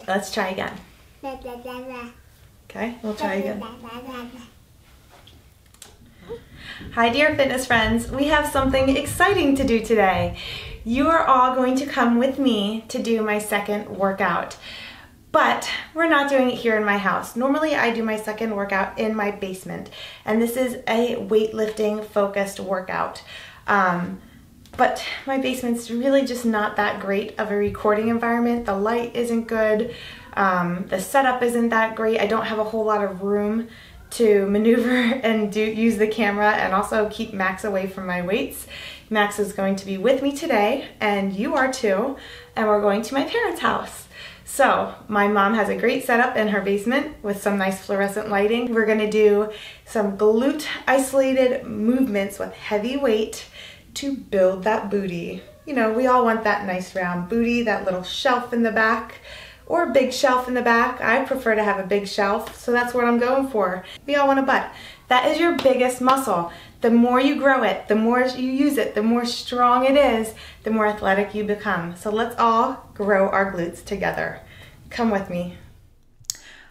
Let's try again. Okay, we'll try again. Hi dear fitness friends, we have something exciting to do today. You are all going to come with me to do my second workout, but we're not doing it here in my house. Normally I do my second workout in my basement, and this is a weightlifting focused workout. But my basement's really just not that great of a recording environment. The light isn't good, the setup isn't that great. I don't have a whole lot of room to maneuver and use the camera and also keep Max away from my weights. Max is going to be with me today, and you are too, and we're going to my parents' house. So my mom has a great setup in her basement with some nice fluorescent lighting. We're gonna do some glute isolated movements with heavy weight to build that booty. You know, we all want that nice round booty, that little shelf in the back, or a big shelf in the back. I prefer to have a big shelf, so that's what I'm going for. We all want a butt. That is your biggest muscle. The more you grow it, the more you use it, the more strong it is, the more athletic you become. So let's all grow our glutes together. Come with me.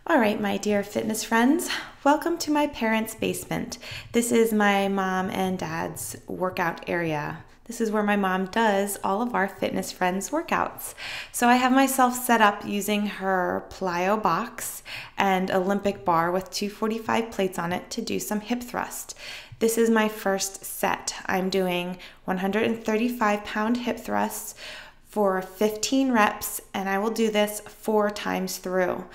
All right, my dear fitness friends, welcome to my parents' basement. This is my mom and dad's workout area. This is where my mom does all of our fitness friends' workouts. So I have myself set up using her plyo box and Olympic bar with 245 plates on it to do some hip thrust. This is my first set. I'm doing 135-pound hip thrusts for 15 reps, and I will do this 4 times through.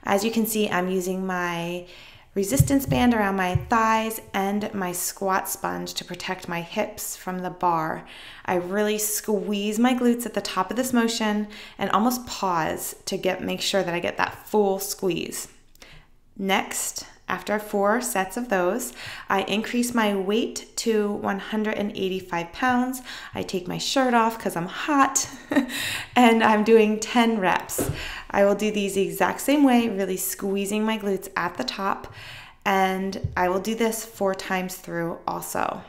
As you can see, I'm using my resistance band around my thighs and my squat sponge to protect my hips from the bar. I really squeeze my glutes at the top of this motion and almost pause to make sure that I get that full squeeze. Next, after 4 sets of those, I increase my weight to 185 pounds. I take my shirt off because I'm hot, and I'm doing 10 reps. I will do these the exact same way, really squeezing my glutes at the top, and I will do this 4 times through also.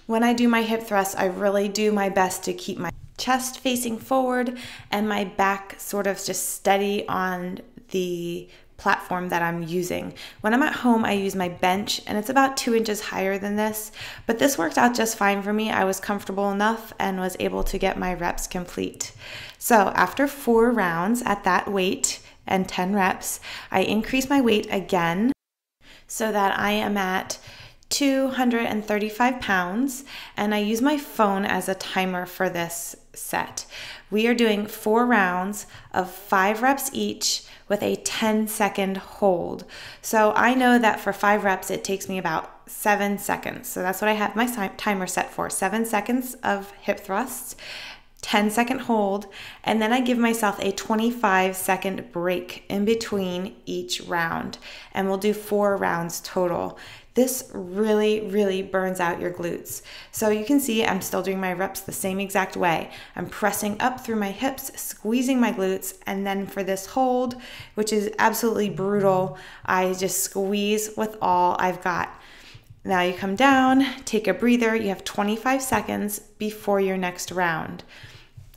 When I do my hip thrusts, I really do my best to keep my chest facing forward and my back sort of just steady on the platform that I'm using. When I'm at home, I use my bench, and it's about 2 inches higher than this, but this worked out just fine for me. I was comfortable enough and was able to get my reps complete. So after 4 rounds at that weight and 10 reps, I increase my weight again so that I am at 235 pounds, and I use my phone as a timer for this set. We are doing 4 rounds of 5 reps each with a 10-second hold. So I know that for 5 reps, it takes me about 7 seconds. So that's what I have my timer set for, 7 seconds of hip thrusts, 10-second hold, and then I give myself a 25-second break in between each round, and we'll do 4 rounds total. This really, really burns out your glutes. So you can see I'm still doing my reps the same exact way. I'm pressing up through my hips, squeezing my glutes, and then for this hold, which is absolutely brutal, I just squeeze with all I've got. Now you come down, take a breather. You have 25 seconds before your next round.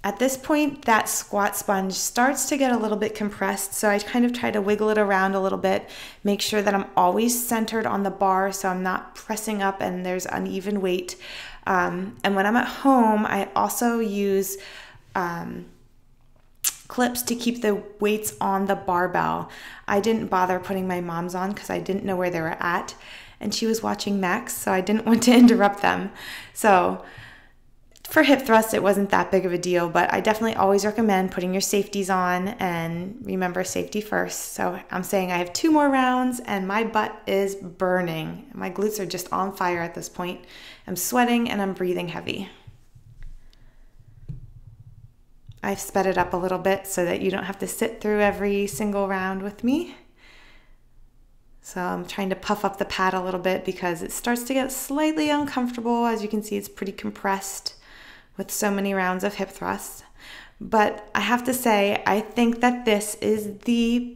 At this point, that squat sponge starts to get a little bit compressed, so I kind of try to wiggle it around a little bit, make sure that I'm always centered on the bar so I'm not pressing up and there's uneven weight. And when I'm at home, I also use clips to keep the weights on the barbell. I didn't bother putting my mom's on because I didn't know where they were at, and she was watching Max, so I didn't want to interrupt them. So for hip thrusts, it wasn't that big of a deal, but I definitely always recommend putting your safeties on, and remember safety first. So I'm saying I have 2 more rounds and my butt is burning. My glutes are just on fire at this point. I'm sweating and I'm breathing heavy. I've sped it up a little bit so that you don't have to sit through every single round with me. So I'm trying to puff up the pad a little bit because it starts to get slightly uncomfortable. As you can see, it's pretty compressed with so many rounds of hip thrusts. But I have to say, I think that this is the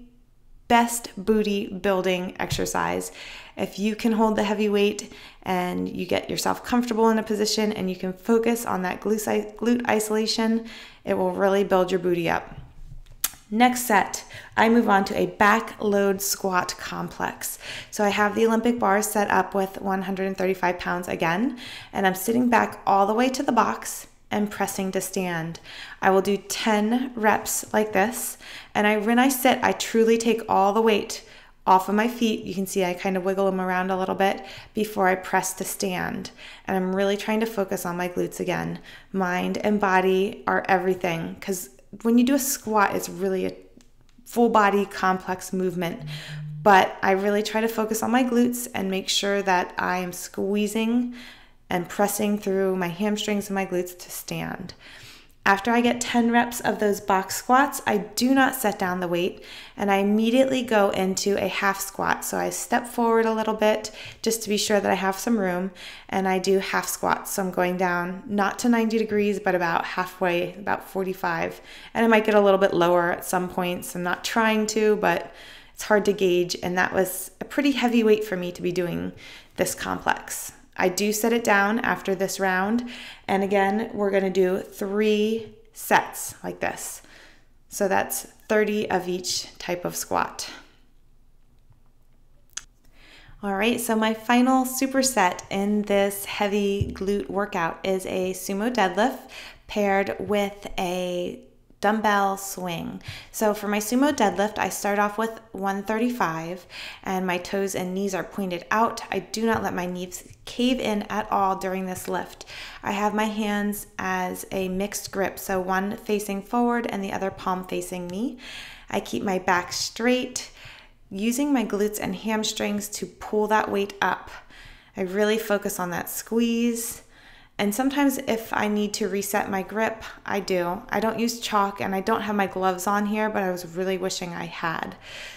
best booty building exercise. If you can hold the heavy weight and you get yourself comfortable in a position and you can focus on that glute isolation, it will really build your booty up. Next set, I move on to a back load squat complex. So I have the Olympic bars set up with 135 pounds again, and I'm sitting back all the way to the box and pressing to stand. I will do 10 reps like this, and when I sit, I truly take all the weight off of my feet. You can see I kind of wiggle them around a little bit before I press to stand. And I'm really trying to focus on my glutes again. Mind and body are everything, because when you do a squat, it's really a full body complex movement. But I really try to focus on my glutes and make sure that I am squeezing and pressing through my hamstrings and my glutes to stand. After I get 10 reps of those box squats, I do not set down the weight, and I immediately go into a half squat. So I step forward a little bit just to be sure that I have some room, and I do half squats. So I'm going down not to 90 degrees, but about halfway, about 45. And I might get a little bit lower at some points. I'm not trying to, but it's hard to gauge, and that was a pretty heavy weight for me to be doing this complex. I do set it down after this round, and again, we're going to do 3 sets like this. So that's 30 of each type of squat. All right, so my final superset in this heavy glute workout is a sumo deadlift paired with a dumbbell swing. So for my sumo deadlift, I start off with 135 and my toes and knees are pointed out. I do not let my knees cave in at all during this lift. I have my hands as a mixed grip, so one facing forward and the other palm facing me. I keep my back straight, using my glutes and hamstrings to pull that weight up. I really focus on that squeeze. And sometimes if I need to reset my grip, I do. I don't use chalk and I don't have my gloves on here, but I was really wishing I had.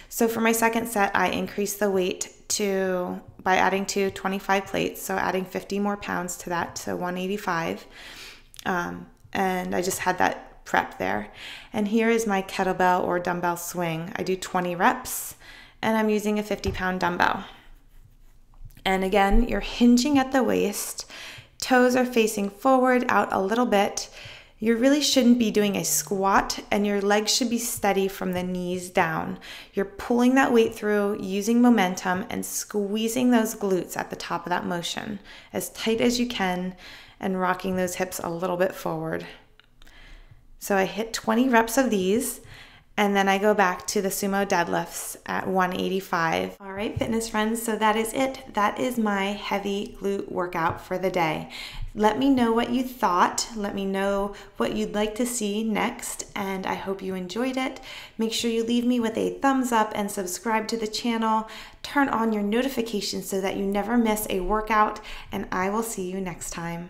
So for my second set, I increased the weight by adding 25 plates, so adding 50 more pounds to that, so 185. And I just had that prep there. And here is my kettlebell or dumbbell swing. I do 20 reps and I'm using a 50-pound dumbbell. And again, you're hinging at the waist. Toes are facing forward, out a little bit. You really shouldn't be doing a squat, and your legs should be steady from the knees down. You're pulling that weight through, using momentum, and squeezing those glutes at the top of that motion as tight as you can, and rocking those hips a little bit forward. So I hit 20 reps of these, and then I go back to the sumo deadlifts at 185. All right, fitness friends, so that is it. That is my heavy glute workout for the day. Let me know what you thought. Let me know what you'd like to see next, and I hope you enjoyed it. Make sure you leave me with a thumbs up and subscribe to the channel. Turn on your notifications so that you never miss a workout, and I will see you next time.